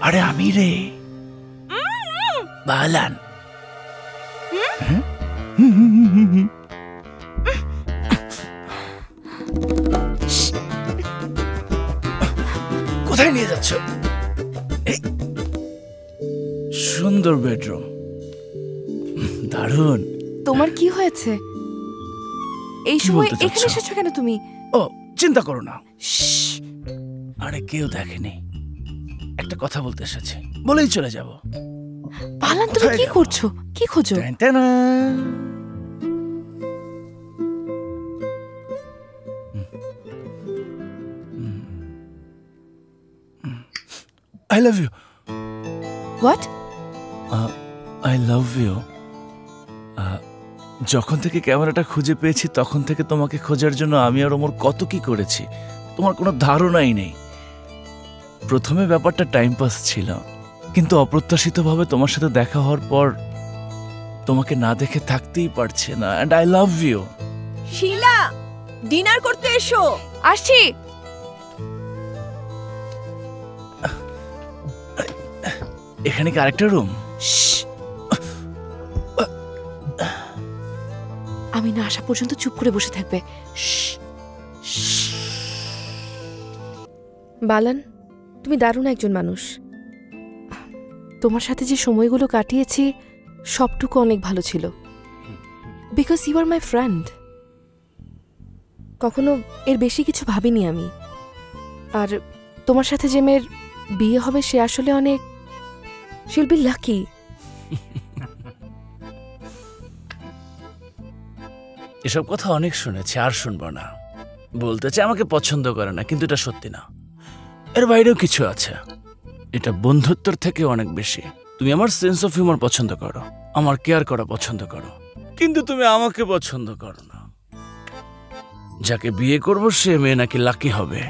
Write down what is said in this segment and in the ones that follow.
আরে আমি রে বালান। কোথায় নিয়ে যাচ্ছ? সুন্দর বেডরুম, দারুণ। তোমার কি হয়েছে? এই সময় এখানে এসেছো কেন তুমি? ও চিন্তা করো না, আরে কেউ দেখেনি, একটা কথা বলতে এসেছি, বলেই চলে যাব। বালান তুমি কি করছো? কি খোঁজো? I love you. What? I love you. যখন থেকে ক্যামেরাটা খুঁজে পেয়েছি তখন থেকে তোমাকে খোঁজার জন্য আমি আর ওমর কত কি করেছি তোমার কোনো ধারণাই নেই। প্রথমে ব্যাপারটা টাইম পাস ছিল, কিন্তু অপ্রত্যাশিতভাবে তোমার সাথে দেখা হওয়ার পর তোমাকে না দেখে থাকতেই পারছে না। And I love you. Shila, dinner করতে এসো। আসছি। এখানে কি আরেকটা রুম? আমি না আসা পর্যন্ত চুপ করে বসে থাকবে। বালান, তুমি দারুণ একজন মানুষ। তোমার সাথে যে সময়গুলো কাটিয়েছি সবটুকু অনেক ভালো ছিল, because you are my friend. কখনো এর বেশি কিছু ভাবিনি আমি। আর তোমার সাথে যে মেয়ের বিয়ে হবে সে আসলে অনেক, she'll be lucky. এসব কথা অনেক শুনেছি, আর শুনবো না। বলতে চাই আমাকে পছন্দ করে না, কিন্তু এটা সত্যি না। এর বাইরেও কিছু আছে, এটা বন্ধুত্বের থেকে অনেক বেশি। তুমি আমার সেন্স অফ হিউমার পছন্দ করো, আমার কেয়ার করা পছন্দ করো, কিন্তু তুমি আমাকে পছন্দ করো না। যাকে বিয়ে করবো সে মেয়ে নাকি লাকি হবে,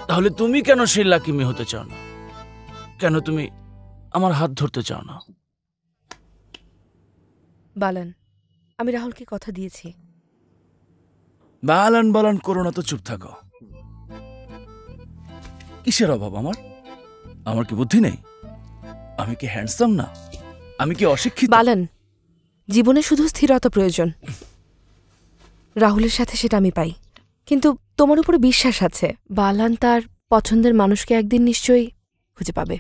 তাহলে তুমি কেন সেই লাকি মেয়ে হতে চাও না? কেন তুমি আমার হাত ধরতে চাও না? বালান, আমি রাহুলকে কথা দিয়েছি। বালান বালান করো না তো, চুপ থাকো। কিসের অভাব আমার? আমার কি বুদ্ধি নেই? আমি কি হ্যান্ডসাম না? আমি কি অশিক্ষিত? বালান, জীবনে শুধু স্থিরতা প্রয়োজন। রাহুলের সাথে সেটা আমি পাই, কিন্তু তোমার উপরে বিশ্বাস আছে বালান তার পছন্দের মানুষকে একদিন নিশ্চয়ই খুঁজে পাবে।